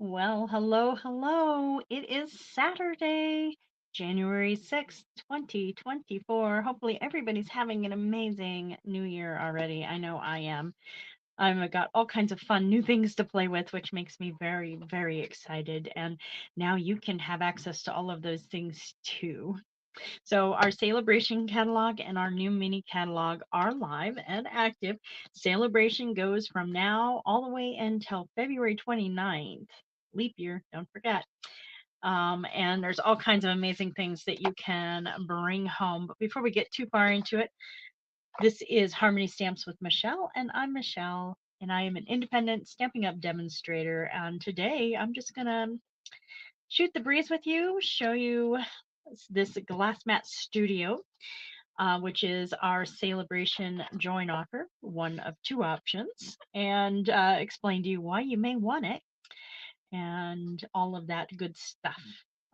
Well, hello, hello. It is Saturday, January 6th, 2024. Hopefully, everybody's having an amazing new year already. I know I am. I've got all kinds of fun new things to play with, which makes me very, very excited. And now you can have access to all of those things too. So, our celebration catalog and our new mini catalog are live and active. Celebration goes from now all the way until February 29th. Leap year, don't forget. And there's all kinds of amazing things that you can bring home. But before we get too far into it, this is Harmony Stamps with Michelle, and I'm Michelle, and I am an independent Stampin' Up demonstrator. And today I'm just going to shoot the breeze with you, show you this glass mat studio, which is our celebration join offer, one of two options, and explain to you why you may want it and all of that good stuff.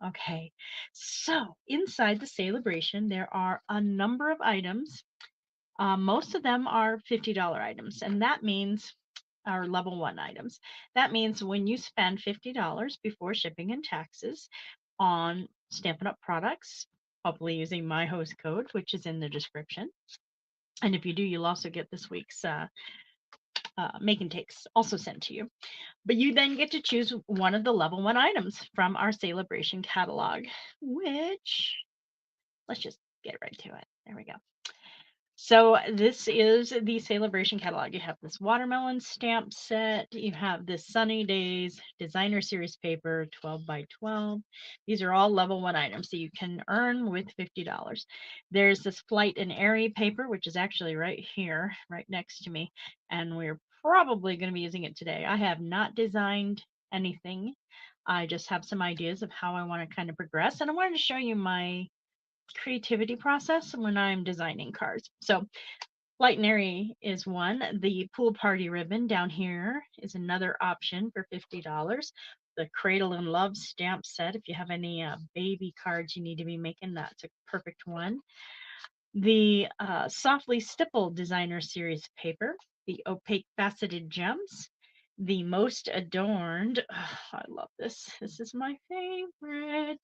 Okay, so inside the celebration, there are a number of items. Most of them are $50 items, and that means our level one items. That means when you spend $50 before shipping and taxes on Stampin' Up products, hopefully using my host code, which is in the description. And if you do, you'll also get this week's make and takes also sent to you. But you then get to choose one of the level one items from our celebration catalog, which let's just get right to it. There we go. So this is the celebration catalog. You have this watermelon stamp set. You have this Sunny Days designer series paper, 12 by 12. These are all level one items that you can earn with $50. There's this Flight and Airy paper, which is actually right here, right next to me. And we're probably going to be using it today. I have not designed anything. I just have some ideas of how I want to kind of progress. And I wanted to show you my creativity process when I'm designing cards. So Light and Airy is one. The pool party ribbon down here is another option for $50. The Cradle and Love stamp set, if you have any baby cards you need to be making, that's a perfect one. The Softly Stipple designer series paper, the opaque faceted gems, the most adorned. I love this. This is my favorite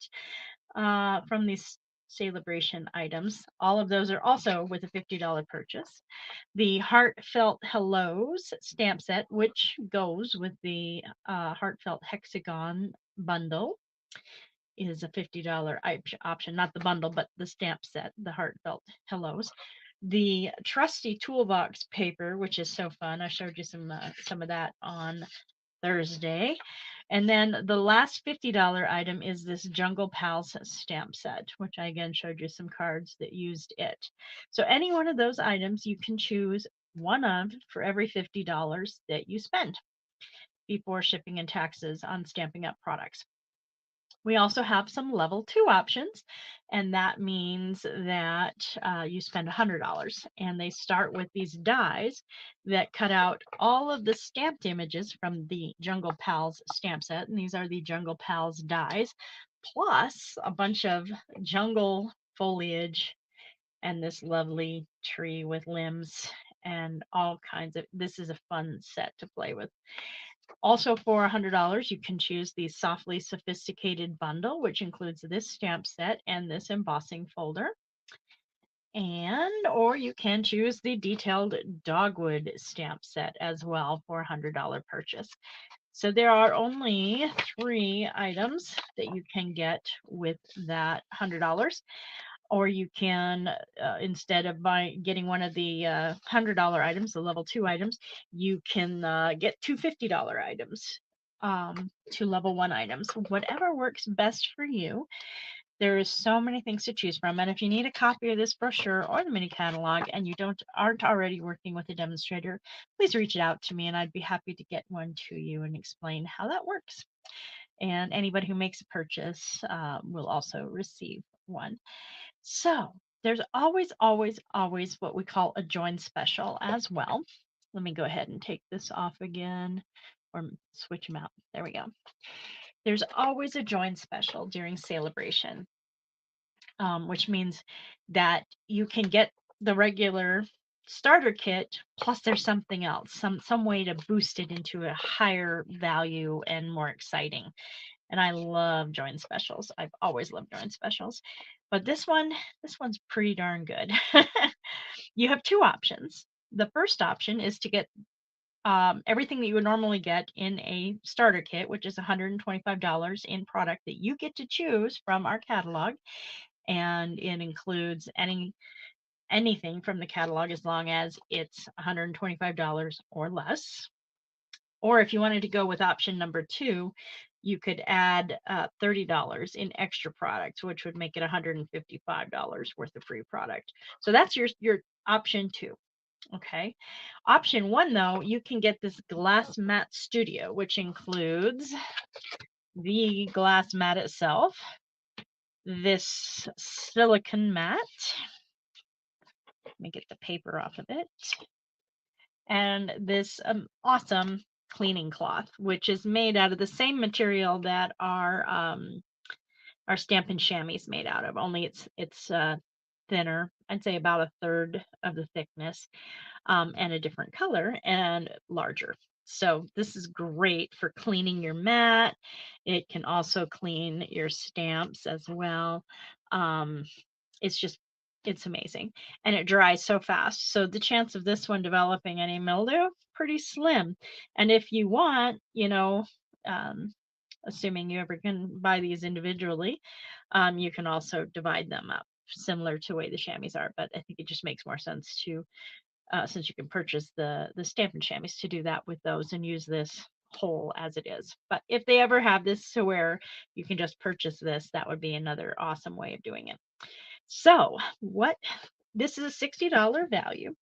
from these celebration items. All of those are also with a $50 purchase. The Heartfelt Hellos stamp set, which goes with the Heartfelt Hexagon bundle, is a $50 option, not the bundle, but the stamp set, the Heartfelt Hellos. The trusty toolbox paper, which is so fun. I showed you some of that on Thursday. And then the last $50 item is this Jungle Pals stamp set, which I again showed you some cards that used it. So any one of those items you can choose one of for every $50 that you spend before shipping and taxes on Stampin' Up products. We also have some level two options, and that means that you spend $100. And they start with these dies that cut out all of the stamped images from the Jungle Pals stamp set. And these are the Jungle Pals dies, plus a bunch of jungle foliage and this lovely tree with limbs and all kinds of. This is a fun set to play with. Also, for $100, you can choose the Softly Sophisticated bundle, which includes this stamp set and this embossing folder. And, or you can choose the detailed dogwood stamp set as well for a $100 purchase. So there are only three items that you can get with that $100. Or you can, instead of getting one of the $100 items, the level two items, you can get two $50 items, two level one items, whatever works best for you. There is so many things to choose from. And if you need a copy of this brochure or the mini catalog and you aren't already working with a demonstrator, please reach out to me and I'd be happy to get one to you and explain how that works. And anybody who makes a purchase will also receive one. So there's always, always, always what we call a join special as well. Let me go ahead and take this off again or switch them out. There we go. There's always a join special during celebration, which means that you can get the regular starter kit, plus there's something else, some way to boost it into a higher value and more exciting. And I love joint specials. I've always loved joint specials. But this one's pretty darn good. You have two options. The first option is to get everything that you would normally get in a starter kit, which is $125 in product that you get to choose from our catalog. And it includes anything from the catalog as long as it's $125 or less. Or if you wanted to go with option number two, you could add $30 in extra products, which would make it $155 worth of free product. So that's your option two. Okay. Option one, though, you can get this glass mat studio, which includes the glass mat itself, this silicone mat. Let me get the paper off of it. And this awesome cleaning cloth, which is made out of the same material that our Stampin' Chamois is made out of, only it's thinner. I'd say about a third of the thickness, and a different color and larger. So this is great for cleaning your mat. It can also clean your stamps as well. Um, it's just it's amazing, and it dries so fast. So the chance of this one developing any mildew, pretty slim. And if you want, um, assuming you ever can buy these individually, you can also divide them up similar to the way the chamois are. But I think it just makes more sense to, since you can purchase the Stampin' Chamois, to do that with those and use this whole as it is. But if they ever have this to where you can just purchase this, that would be another awesome way of doing it. So this is a $60 value,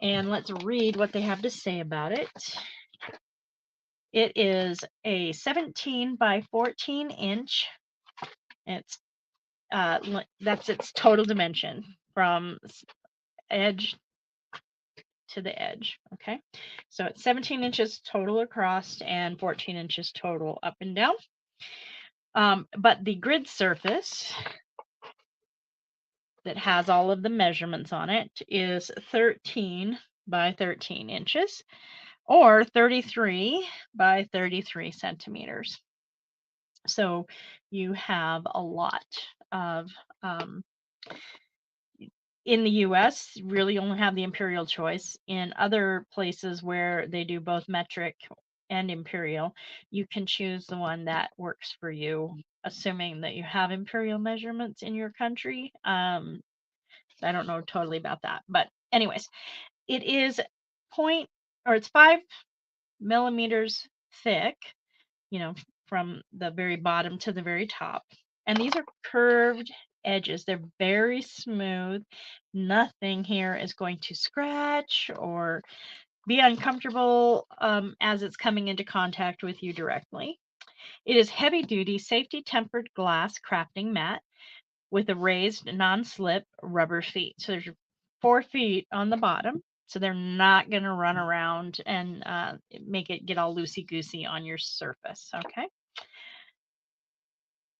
and let's read what they have to say about it. It is a 17 by 14 inch. It's that's its total dimension from edge to the edge. Okay, so it's 17 inches total across and 14 inches total up and down. But the grid surface that has all of the measurements on it is 13 by 13 inches or 33 by 33 centimeters. So you have a lot of, in the US, really only have the imperial choice. In other places where they do both metric and imperial, you can choose the one that works for you, assuming that you have imperial measurements in your country. I don't know totally about that, but anyways, it is it's 5 millimeters thick, from the very bottom to the very top. And these are curved edges. They're very smooth. Nothing here is going to scratch or be uncomfortable as it's coming into contact with you directly. It is heavy duty, safety tempered glass crafting mat with a raised non-slip rubber feet. So there's 4 feet on the bottom. So they're not going to run around and make it get all loosey-goosey on your surface. Okay.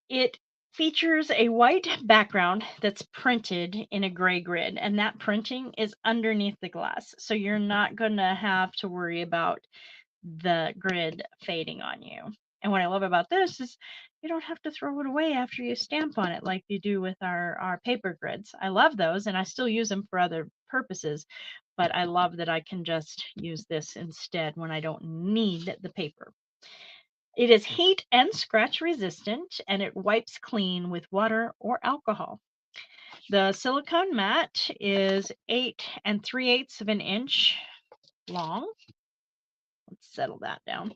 It features a white background that's printed in a gray grid, and that printing is underneath the glass. So you're not going to have to worry about the grid fading on you. And what I love about this is you don't have to throw it away after you stamp on it like you do with our paper grids. I love those, and I still use them for other purposes, but I love that I can just use this instead when I don't need the paper. It is heat and scratch resistant, and it wipes clean with water or alcohol. The silicone mat is 8 3/8 of an inch long. Let's settle that down.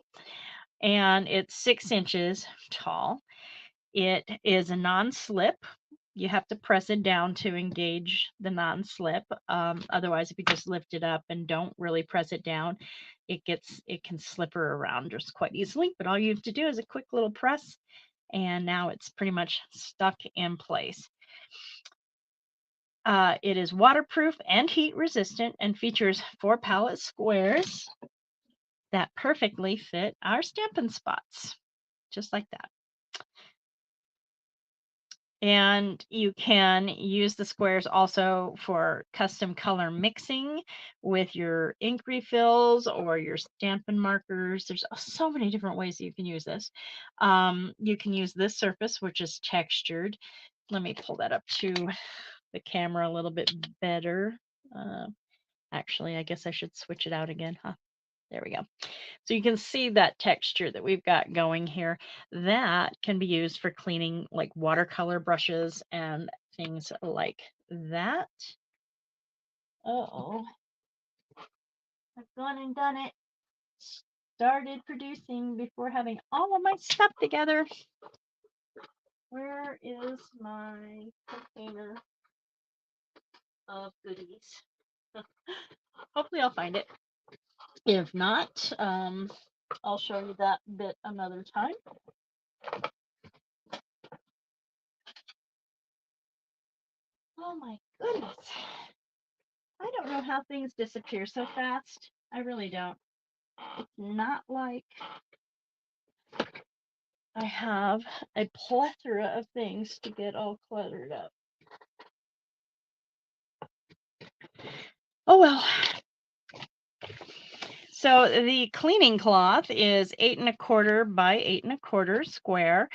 And it's 6 inches tall. It is a non-slip. You have to press it down to engage the non-slip. Otherwise, if you just lift it up and don't really press it down, it can slipper around just quite easily. But all you have to do is a quick little press, and now it's pretty much stuck in place. It is waterproof and heat resistant and features 4 palette squares that perfectly fit our Stampin' Spots, just like that. And you can use the squares also for custom color mixing with your ink refills or your Stampin' markers. There's so many different ways that you can use this. You can use this surface, which is textured. Let me pull that up to the camera a little bit better. Uh, Actually, I guess I should switch it out again, huh? There we go. So you can see that texture that we've got going here. That can be used for cleaning like watercolor brushes and things like that. Oh, I've gone and done it. Started producing before having all of my stuff together. Where is my container of goodies? Hopefully I'll find it. If not, I'll show you that bit another time. Oh my goodness. I don't know how things disappear so fast. I really don't. It's not like I have a plethora of things to get all cluttered up. Oh well. So the cleaning cloth is 8 1/4 by 8 1/4 square,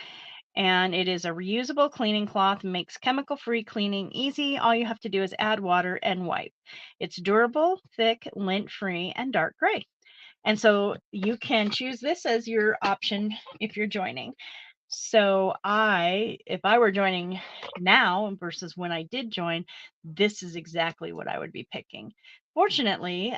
and it is a reusable cleaning cloth, makes chemical-free cleaning easy. All you have to do is add water and wipe. It's durable, thick, lint-free, and dark gray. And so you can choose this as your option if you're joining. So if I were joining now versus when I did join, this is exactly what I would be picking. Fortunately,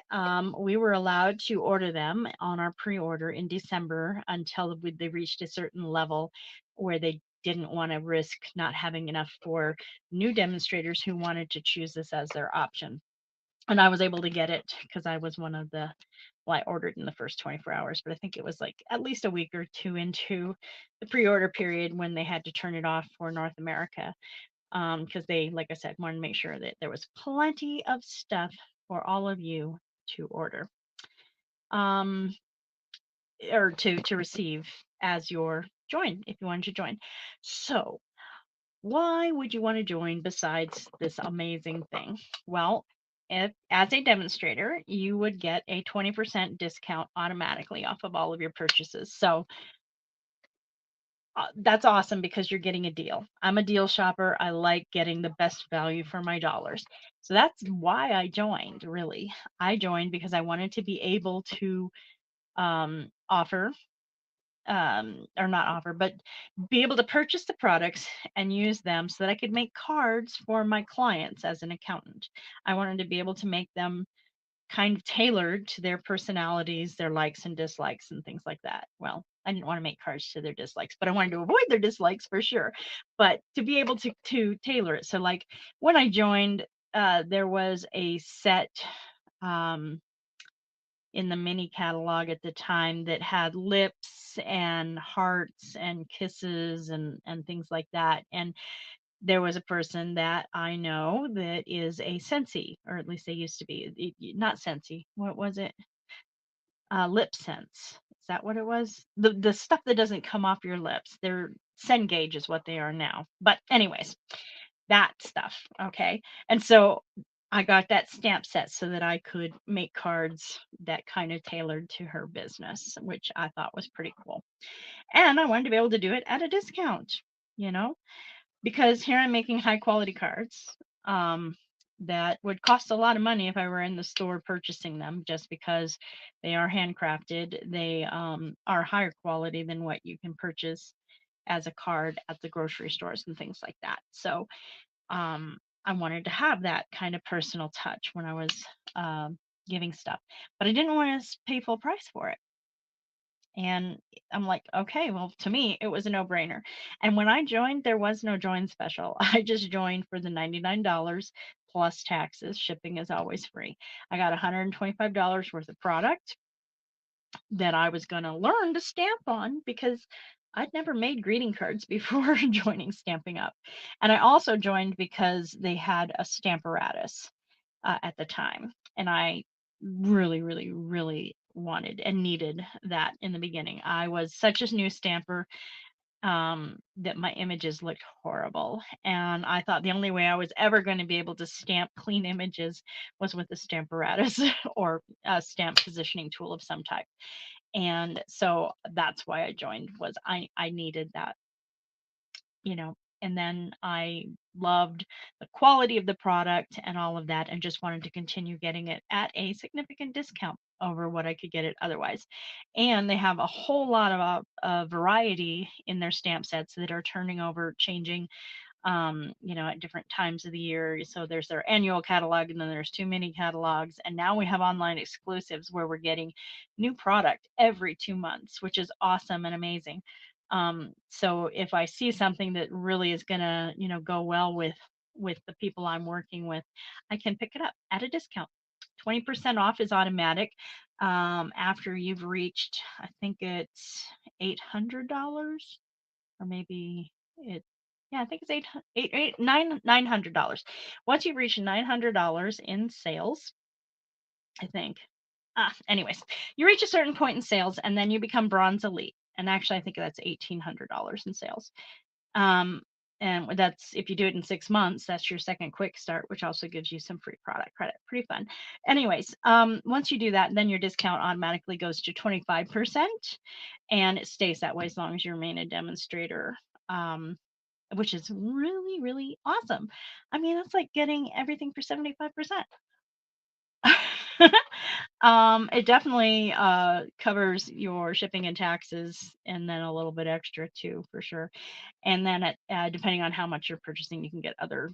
we were allowed to order them on our pre-order in December until they reached a certain level where they didn't want to risk not having enough for new demonstrators who wanted to choose this as their option. And I was able to get it because I was one of the, well, I ordered in the first 24 hours, but I think it was like at least a week or two into the pre-order period when they had to turn it off for North America. Because they, like I said, wanted to make sure that there was plenty of stuff for all of you to order, um, or to receive as your join if you wanted to join. So why would you want to join besides this amazing thing? Well, if as a demonstrator, you would get a 20% discount automatically off of all of your purchases. So that's awesome because you're getting a deal. I'm a deal shopper. I like getting the best value for my dollars. So that's why I joined, really. I joined because I wanted to be able to offer or not offer, but be able to purchase the products and use them so that I could make cards for my clients as an accountant. I wanted to be able to make them kind of tailored to their personalities, their likes and dislikes, and things like that. Well, I didn't want to make cards to their dislikes, but I wanted to avoid their dislikes for sure. But to be able to tailor it. So like when I joined, there was a set um in the mini catalog at the time that had lips and hearts and kisses and things like that. And there was a person that I know that is a Sensi, or at least they used to be. Not Sensi. What was it? Lip sense. Is that what it was? The stuff that doesn't come off your lips. They're Cengage is what they are now. But anyways, that stuff. Okay. And so I got that stamp set so that I could make cards that kind of tailored to her business, which I thought was pretty cool. And I wanted to be able to do it at a discount, you know, because here I'm making high quality cards that would cost a lot of money if I were in the store purchasing them, just because they are handcrafted. They are higher quality than what you can purchase as a card at the grocery stores and things like that. So I wanted to have that kind of personal touch when I was giving stuff, but I didn't want to pay full price for it. And I'm like, okay, well, to me, it was a no brainer. And when I joined, there was no join special. I just joined for the $99 plus taxes. Shipping is always free. I got $125 worth of product that I was going to learn to stamp on because I'd never made greeting cards before joining Stamping Up. And I also joined because they had a Stamparatus at the time. And I really, really, really wanted and needed that in the beginning. I was such a new stamper. that my images looked horrible. And I thought the only way I was ever going to be able to stamp clean images was with a stamparatus or a stamp positioning tool of some type. And so that's why I joined, was I needed that, you know. And then I loved the quality of the product and all of that, and just wanted to continue getting it at a significant discount over what I could get it otherwise. And they have a whole lot of variety in their stamp sets that are turning over, changing, at different times of the year. So there's their annual catalog, and then there's two mini catalogs. And now we have online exclusives where we're getting new product every 2 months, which is awesome and amazing. So if I see something that really is gonna, go well with the people I'm working with, I can pick it up at a discount. 20% off is automatic. After you've reached, I think it's $800, or maybe it, yeah, I think it's $900. Once you reach $900 in sales, I think. Anyways, you reach a certain point in sales, and then you become bronze elite. And actually, I think that's $1,800 in sales. Um, and that's, if you do it in 6 months, that's your second quick start, which also gives you some free product credit. Pretty fun. Anyways, once you do that, then your discount automatically goes to 25%, and it stays that way as long as you remain a demonstrator. Which is really, really awesome. I mean, that's like getting everything for 75%. It definitely covers your shipping and taxes, and then a little bit extra too, for sure. And then depending on how much you're purchasing, you can get other,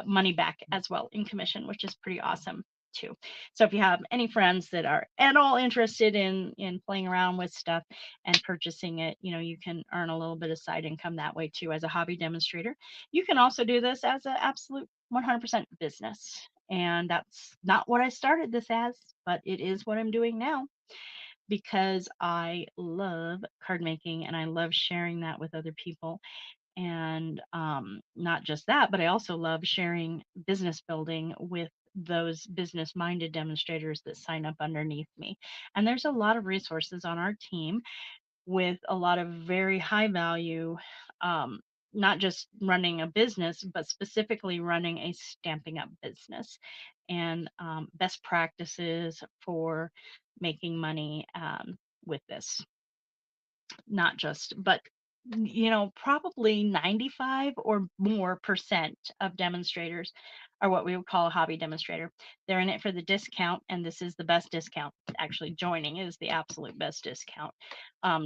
money back as well in commission, which is pretty awesome too. So if you have any friends that are at all interested in playing around with stuff and purchasing it, you can earn a little bit of side income that way too as a hobby demonstrator. You can also do this as an absolute 100% business. And that's not what I started this as, but it is what I'm doing now, because I love card making and I love sharing that with other people. And not just that, but I also love sharing business building with those business minded demonstrators that sign up underneath me. And there's a lot of resources on our team with a lot of very high value, um, not just running a business, but specifically running a Stampin' Up business, and best practices for making money with this. Not just, but probably 95 or more percent of demonstrators are what we would call a hobby demonstrator. They're in it for the discount, and this is the best discount. Actually, joining is the absolute best discount.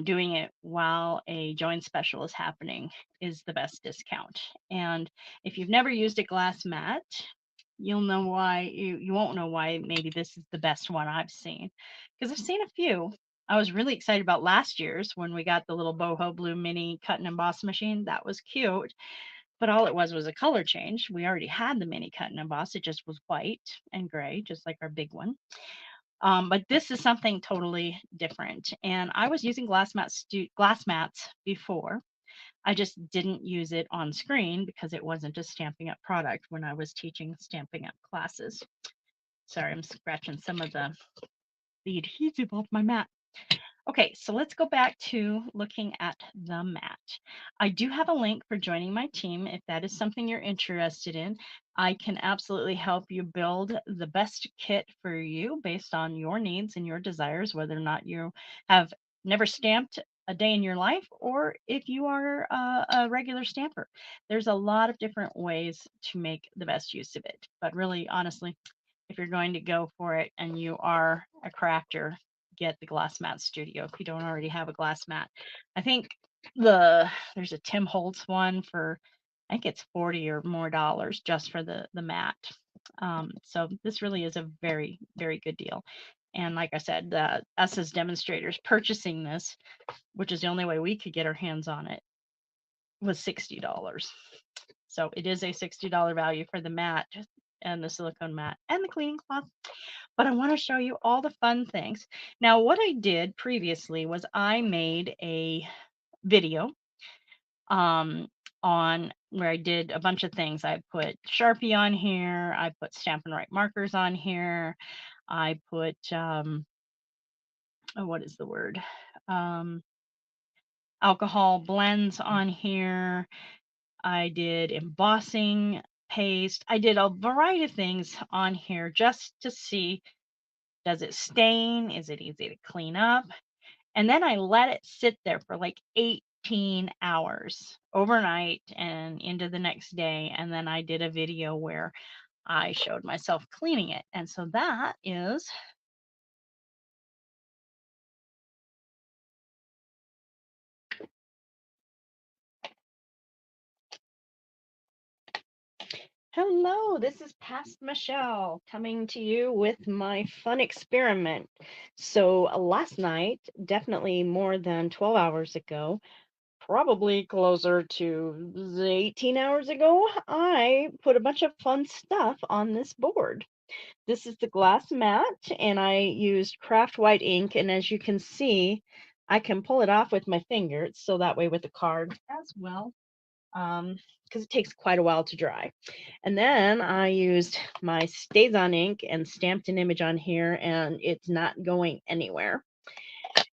Doing it while a join special is happening is the best discount. And if you've never used a glass mat, you'll know why. You won't know why maybe this is the best one I've seen, because I've seen a few. I was really excited about last year's when we got the little boho blue mini cut and emboss machine. That was cute, but all it was a color change. We already had the mini cut and emboss. It just was white and gray, just like our big one. But this is something totally different. And I was using glass mats before. I just didn't use it on screen because it wasn't a Stampin' Up product when I was teaching Stampin' Up classes. Sorry, I'm scratching some of the adhesive off my mat. Okay, so let's go back to looking at the mat. I do have a link for joining my team if that is something you're interested in. I can absolutely help you build the best kit for you based on your needs and your desires, whether or not you have never stamped a day in your life, or if you are a regular stamper. There's a lot of different ways to make the best use of it. But really, honestly, if you're going to go for it and you are a crafter, get the Glass Mat Studio if you don't already have a glass mat. I think there's a Tim Holtz one for, I think it's 40 or more dollars just for the mat. So this really is a very, very good deal. And like I said, us as demonstrators purchasing this, which is the only way we could get our hands on it, was $60. So it is a $60 value for the mat and the silicone mat and the cleaning cloth. But I want to show you all the fun things. Now, what I did previously was I made a video um, on where I did a bunch of things. I put Sharpie on here. I put Stampin' Right markers on here. I put, oh, what is the word? Um, alcohol blends on here. I did embossing paste. I did a variety of things on here just to see, does it stain? Is it easy to clean up? And then I let it sit there for like 18 hours overnight and into the next day. And then I did a video where I showed myself cleaning it. And so that is hello, this is Past Michelle coming to you with my fun experiment. So last night, definitely more than 12 hours ago, probably closer to 18 hours ago, I put a bunch of fun stuff on this board. This is the glass mat, and I used craft white ink, and as you can see, I can pull it off with my finger, so that way with the card as well, because it takes quite a while to dry. And then I used my StazOn ink and stamped an image on here, and it's not going anywhere.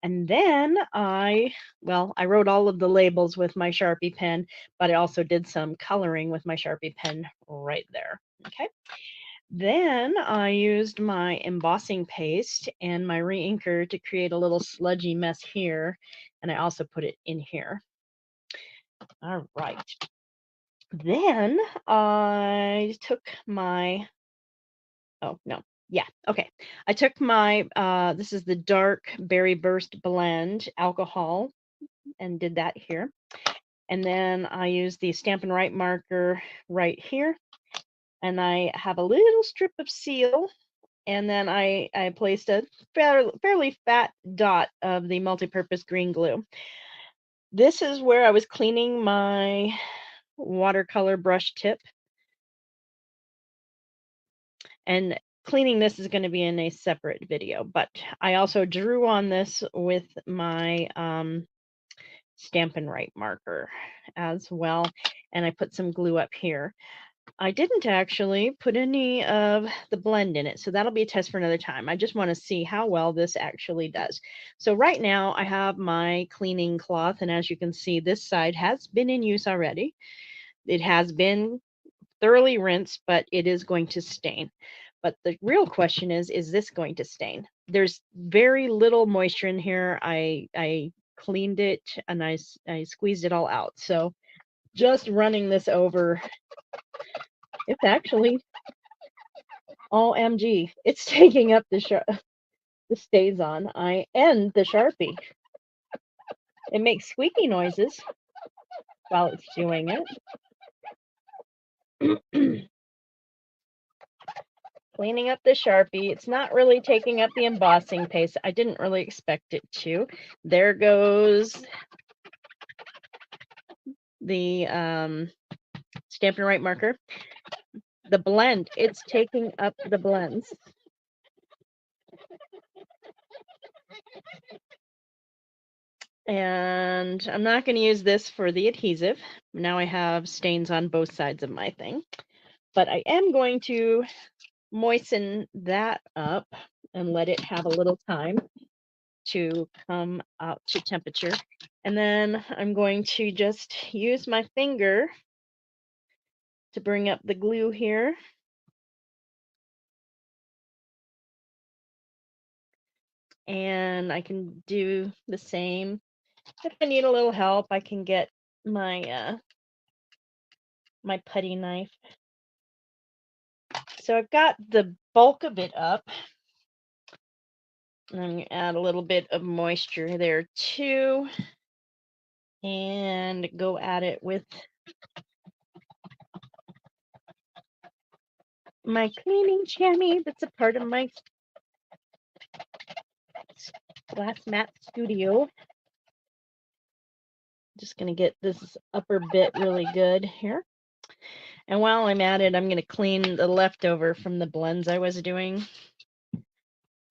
And then I wrote all of the labels with my Sharpie pen, but I also did some coloring with my Sharpie pen right there. Okay. Then I used my embossing paste and my re-inker to create a little sludgy mess here, and I also put it in here. All right. Then I took my, oh no, yeah, okay. I took my, this is the dark Berry Burst Blend alcohol and did that here. And then I used the Stampin' Up marker right here. And I have a little strip of seal. And then I placed a fairly fat dot of the multi-purpose green glue. This is where I was cleaning my watercolor brush tip. And cleaning this is going to be in a separate video, but I also drew on this with my Stampin' Up marker as well. And I put some glue up here. I didn't actually put any of the blend in it, so that'll be a test for another time. I just want to see how well this actually does. So right now I have my cleaning cloth, and as you can see, this side has been in use already. It has been thoroughly rinsed, but it is going to stain. But the real question is this going to stain? There's very little moisture in here. I cleaned it and I squeezed it all out. So just running this over, it's actually OMG, it's taking up the StazOn. I and the Sharpie. It makes squeaky noises while it's doing it. Cleaning up the Sharpie. It's not really taking up the embossing paste. I didn't really expect it to. There goes the Stampin' Up marker. The blend, it's taking up the blends. And I'm not going to use this for the adhesive. Now I have stains on both sides of my thing. But I am going to moisten that up and let it have a little time to come out to temperature. And then I'm going to just use my finger to bring up the glue here. And I can do the same. If I need a little help, I can get my my putty knife. So I've got the bulk of it up. And I'm going to add a little bit of moisture there too. And go at it with my cleaning chamois that's a part of my glass mat studio. Just going to get this upper bit really good here. And while I'm at it, I'm going to clean the leftover from the blends I was doing.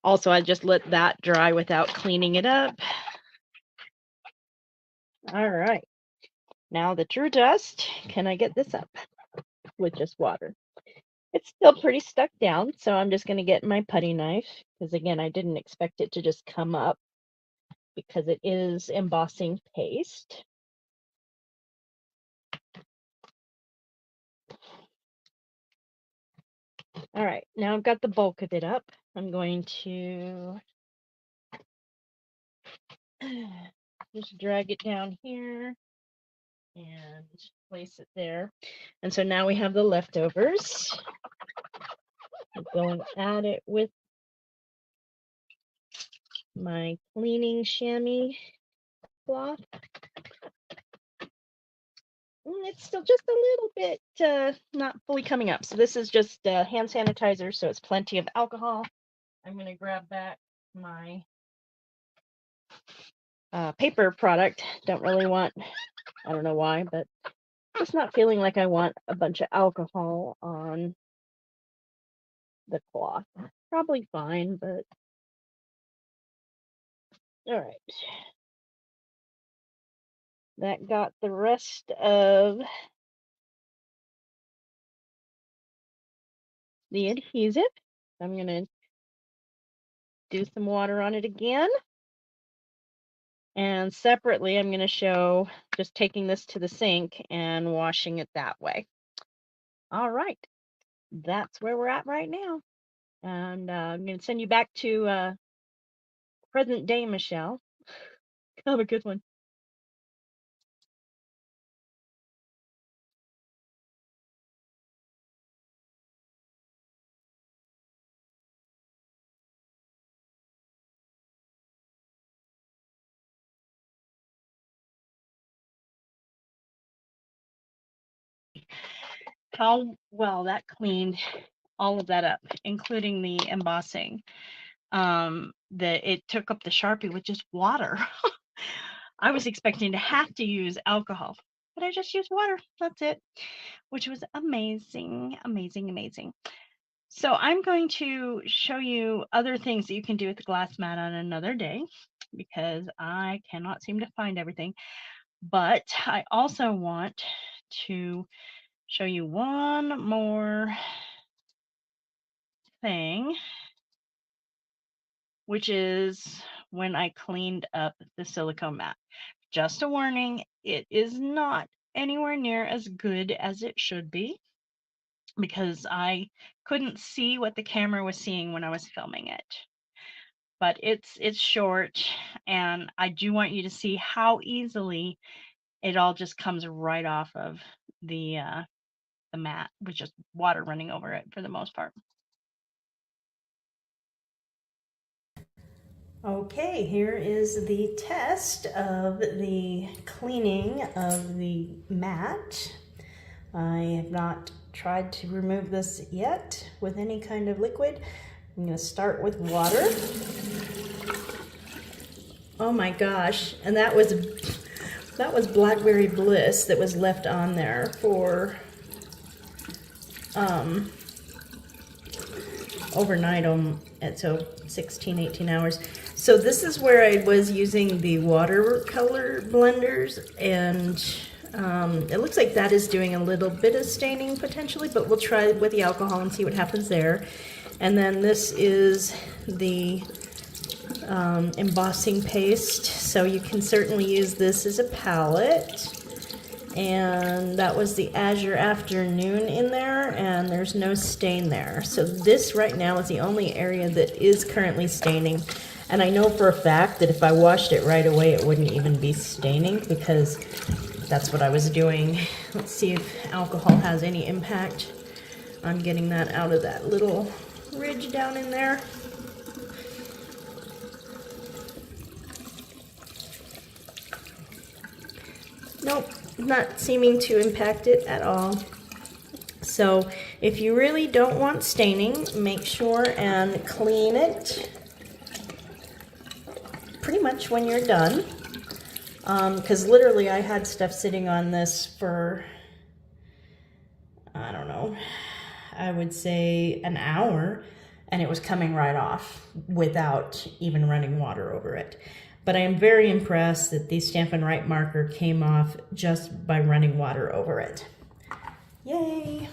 Also, I just let that dry without cleaning it up. All right. Now the true test. Can I get this up with just water? It's still pretty stuck down, so I'm just going to get my putty knife, because again, I didn't expect it to just come up because it is embossing paste. All right, now I've got the bulk of it up. I'm going to just drag it down here and place it there. And so now we have the leftovers. I'm going to add it with my cleaning chamois cloth. It's still just a little bit not fully coming up. So this is just hand sanitizer, so it's plenty of alcohol. I'm going to grab back my paper product. Don't really want, I don't know why, but just not feeling like I want a bunch of alcohol on the cloth. Probably fine, but all right. That got the rest of the adhesive. I'm going to do some water on it again. And separately, I'm going to show just taking this to the sink and washing it that way. All right. That's where we're at right now. And I'm going to send you back to present day Michelle. Have a good one. How well that cleaned all of that up, including the embossing. It took up the Sharpie with just water. I was expecting to have to use alcohol, but I just used water. That's it, which was amazing, amazing, amazing. So I'm going to show you other things that you can do with the glass mat on another day because I cannot seem to find everything. But I also want to show you one more thing, which is when I cleaned up the silicone mat. Just a warning, it is not anywhere near as good as it should be because I couldn't see what the camera was seeing when I was filming it. But it's short, and I do want you to see how easily it all just comes right off of the mat with just water running over it for the most part. Okay, here is the test of the cleaning of the mat. I have not tried to remove this yet with any kind of liquid. I'm going to start with water. Oh my gosh, and that was Blackberry Bliss that was left on there for overnight, so 16, 18 hours. So this is where I was using the watercolor blenders, and it looks like that is doing a little bit of staining potentially, but we'll try with the alcohol and see what happens there. And then this is the embossing paste, so you can certainly use this as a palette. And that was the Azure Afternoon in there, and there's no stain there. So this right now is the only area that is currently staining. And I know for a fact that if I washed it right away, it wouldn't even be staining because that's what I was doing. Let's see if alcohol has any impact on getting that out of that little ridge down in there. Nope, not seeming to impact it at all. So if you really don't want staining, make sure and clean it pretty much when you're done. Because literally I had stuff sitting on this for, I don't know, I would say an hour, and it was coming right off without even running water over it. But I am very impressed that the Stampin' Up marker came off just by running water over it. Yay!